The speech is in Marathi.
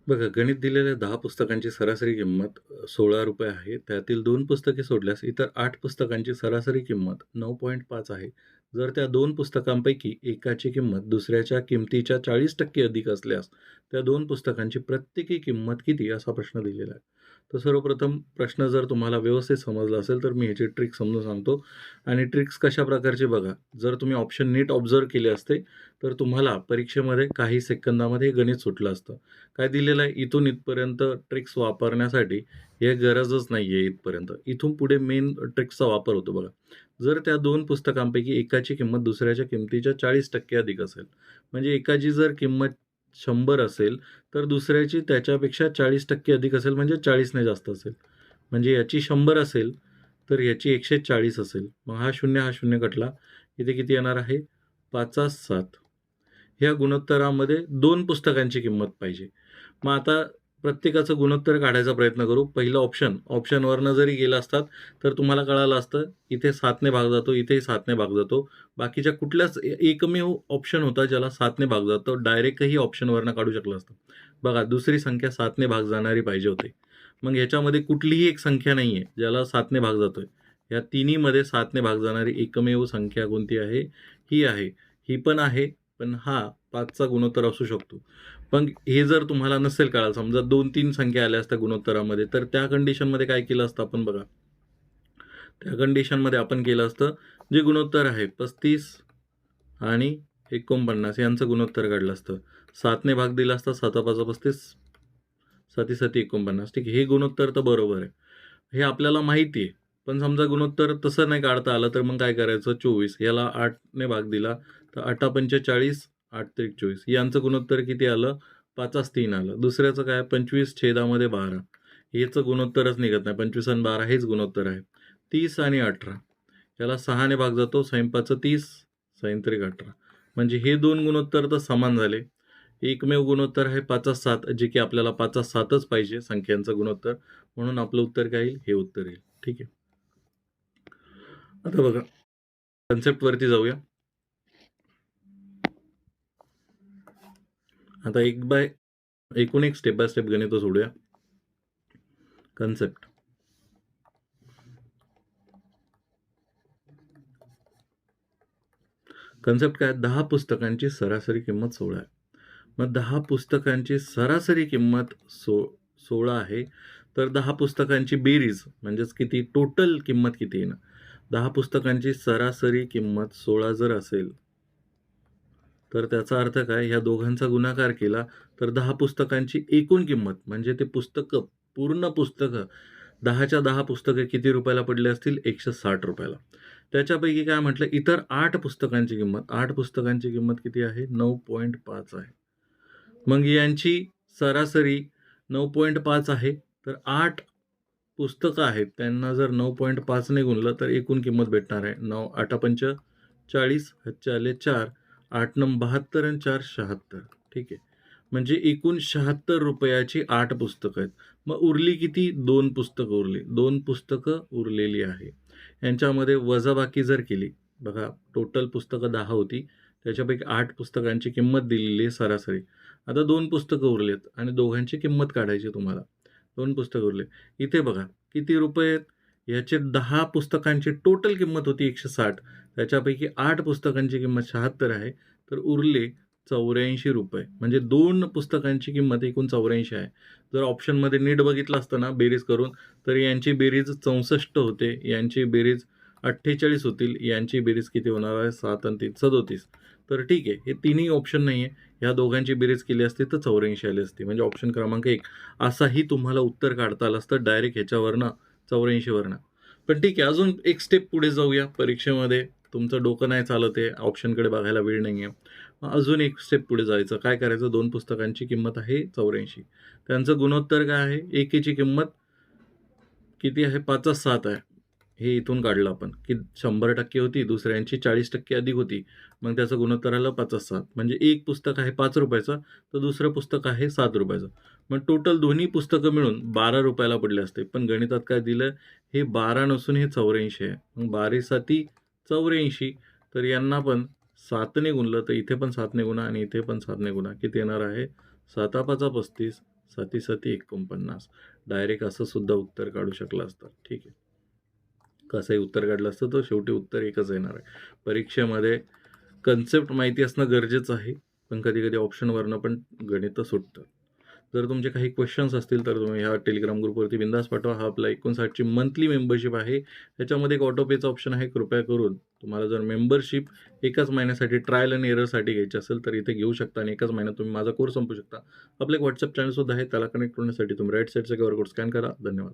बघा, गणित दिलेल्या 10 पुस्तकांची सरासरी किंमत ₹16 आहे. त्यातील 2 पुस्तके सोडल्यास इतर 8 पुस्तकांची सरासरी किंमत 9.5 आहे. जर त्या 2 पुस्तकांपैकी एकाची किंमत दुसऱ्याच्या किमतीच्या 40% अधिक असल्यास त्या 2 पुस्तकांची प्रत्येकी किंमत किती? असा प्रश्न दिलेला आहे. तर सर्वप्रथम प्रश्न जर तुम्हाला व्यवस्थित समजला असेल, तर मी ह्याची ट्रिक समजून सांगतो. आणि ट्रिक्स कशा प्रकारचे बघा, जर तुम्ही ऑप्शन नीट ऑब्झर्व्ह केले असते, तर तुम्हाला परीक्षेमध्ये काही सेकंदामध्ये हे गणित सुटलं असतं. काय दिलेलं आहे, इथून इथपर्यंत ट्रिक्स वापरण्यासाठी हे गरजच नाहीये इथपर्यंत. इथून पुढे मेन ट्रिक्सचा वापर होतो बघा. जर त्या 2 पुस्तकांपैकी एकाची किंमत दुसऱ्याच्या किमतीच्या 40% अधिक असेल, म्हणजे एकाची जर किंमत 100 असेल, तर दुसऱ्याची त्याच्यापेक्षा 40% अधिक असेल, म्हणजे 40 ने जास्त असेल. म्हणजे याची 100 असेल, तर याची 140 असेल. मग हा शून्य कटला. इथे किती येणार आहे? 5 7. ह्या गुणोत्तरामध्ये 2 पुस्तकांची किंमत पाहिजे. मग आता प्रत्येकाचं गुणोत्तर काढायचा प्रयत्न करू. पहिलं ऑप्शनवरनं जरी गेला असतात, तर तुम्हाला कळालं असतं, इथे 7 ने भाग जातो, इथेही 7 ने भाग जातो. बाकीच्या कुठल्याच एकमेव ऑप्शन होता ज्याला 7 ने भाग जातो. डायरेक्टही ऑप्शनवरनं काढू शकलं असतं. बघा, दुसरी संख्या 7 ने भाग जाणारी पाहिजे होती. मग ह्याच्यामध्ये कुठलीही एक संख्या नाहीये, ज्याला 7 ने भाग जातोय. या तिन्हीमध्ये 7 ने भाग जाणारी एकमेव संख्या कोणती आहे? ही आहे. ही पण आहे, पण हा 5चा गुणोत्तर असू शकतो. पण हे जर तुम्हाला नसेल कळालं, समजा 2-3 संख्या आल्या असत्या गुणोत्तरामध्ये, तर त्या कंडिशनमध्ये काय केलं असतं आपण बघा. त्या कंडिशनमध्ये आपण केलं असतं, जे गुणोत्तर आहे 35 आणि 49 यांचं गुणोत्तर काढलं असतं. 7 ने भाग दिला असता, 7-5 35, 7-7 49. ठीक आहे, हे गुणोत्तर तर बरोबर आहे. हे आपल्याला माहिती आहे. पण समजा गुणोत्तर तसं नाही काढता आलं, तर मग काय करायचं? 24 याला 8 ने भाग दिला, तर 8 45, 8 24 यांचं गुणोत्तर किती आलं? 5 3 आलं. दुसऱ्याचं काय? 25/12. याचं गुणोत्तरच निघत नाही. 25 आणि 12 हेच गुणोत्तर आहे. 30 आणि 18 याला 6 ने भाग जातो. 6 30, 6 18. म्हणजे हे 2 गुणोत्तर तर समान झाले. एकमेव गुणोत्तर आहे 5-7, जे की आपल्याला 5-7च पाहिजे संख्यांचं गुणोत्तर. म्हणून आपलं उत्तर काय येईल? हे उत्तर येईल. ठीक आहे. आता बघा, कन्सेप्ट वरती जाऊया. आता एकूण एक स्टेप बाय स्टेप गणित सोडूया. कन्सेप्ट काय? 10 पुस्तकांची सरासरी किंमत 16 आहे. मग 10 पुस्तकांची सरासरी किंमत 16 आहे. तर 10 पुस्तकांची बेरीज म्हणजेच किती? टोटल किंमत किती येणार? 10 पुस्तकांची सरासरी किंमत 16 जर असेल, तर त्याचा अर्थ काय? ह्या दोघांचा गुणाकार केला तर 10 पुस्तकांची एकूण किंमत, म्हणजे ते पुस्तकं, पूर्ण पुस्तकं, 10च्या 10 पुस्तकं किती रुपयाला पडले असतील? ₹160. त्याच्यापैकी काय म्हटलं? इतर 8 पुस्तकांची किंमत. 8 पुस्तकांची किंमत किती आहे? 9.5 आहे. मग यांची सरासरी 9.5 आहे. तर 8 पुस्तकं आहेत, त्यांना जर 9.5 ने गुणलं तर एकूण किंमत भेटणार आहे. 9 8 पंच 40, हातचे आले 4, 8 नंग 72 आणि 4 76. ठीक आहे. म्हणजे एकूण ₹76 8 पुस्तकं आहेत. मग उरली किती? 2 पुस्तकं उरली. 2 पुस्तकं उरलेली आहे. यांच्यामध्ये वजाबाकी जर केली, बघा टोटल पुस्तकं 10 होती. त्याच्यापैकी 8 पुस्तकांची किंमत दिलेली आहे सरासरी. आता 2 पुस्तकं उरलेत आणि दोघांची किंमत काढायची तुम्हाला. 2 पुस्तकं उरले. इथे बघा किती रुपये आहेत? याचे 10 पुस्तकांची टोटल किंमत होती 160. त्याच्यापैकी 8 पुस्तकांची किंमत 76 आहे. तर उरले ₹84. म्हणजे 2 पुस्तकांची किंमत एकूण 84 आहे. जर ऑप्शनमध्ये नीट बघितलं असतं ना बेरीज करून, तर यांची बेरीज 64 होते, यांची बेरीज 48 होतील, यांची बेरीज किती होणार आहे? 7 आणि 3 37. तर ठीक आहे, हे तिन्ही ऑप्शन नाही आहे. ह्या दोघांची बेरीज केली असती तर 84 आली असती. म्हणजे ऑप्शन क्रमांक 1 असाही तुम्हाला उत्तर काढता आलं असतं डायरेक्ट ह्याच्यावरनं 84 वरनं. पण ठीक आहे, अजून एक स्टेप पुढे जाऊया. परीक्षेमध्ये तुमचं डोकं नाही चालत आहे, ऑप्शनकडे बघायला वेळ नाही आहे. मग अजून एक स्टेप पुढे जायचं. काय करायचं? 2 पुस्तकांची किंमत आहे 84. त्यांचं गुणोत्तर काय आहे? एकीची किंमत किती आहे? 5-7 आहे. हे इथून काढलं आपण, की 100% होती, दुसऱ्यांची 40% अधिक होती. मग त्याचं गुणोत्तर आलं 5-7. म्हणजे एक पुस्तक आहे ₹5 तर दुसरं पुस्तक आहे ₹7. मग टोटल दोन्ही पुस्तकं मिळून ₹12 पडले असते. पण गणितात काय दिलं? हे 12 नसून हे 84 आहे. मग 12 84. तर यांना पण 7 ने गुणलं, तर इथे पण 7 ने गुणा आणि इथे पण 7 ने गुणा. किती येणार आहे? 7 5 35, 7-7 डायरेक्ट असं सुद्धा उत्तर काढू शकला असता. ठीक आहे. कसंही उत्तर काढलं असतं तर शेवटी उत्तर एकच येणार आहे. परीक्षेमध्ये कन्सेप्ट माहिती असणं गरजेचं आहे, पण कधी-कधी ऑप्शनवरनं पण गणितं सुटतात. जर तुमचे काही क्वेश्चन्स असतील तर तुम्ही ह्या टेलिग्राम ग्रुपवरती बिंदास पाठवा. हा आपला 59ची मंथली मेंबरशिप आहे. त्याच्यामध्ये एक ऑटो पेचं ऑप्शन आहे. कृपया करून तुम्हाला जर मेंबरशिप एकाच महिन्यासाठी ट्रायल आणि एररसाठी घ्यायची असेल तर इथे घेऊ शकता आणि एकाच महिन्यात तुम्ही माझा कोर्स संपवू शकता. आपलं एक WhatsApp चॅनलसुद्धा आहे. त्याला कनेक्ट होण्यासाठी तुम्ही राईट साईडचा QR कोड स्कॅन करा. धन्यवाद.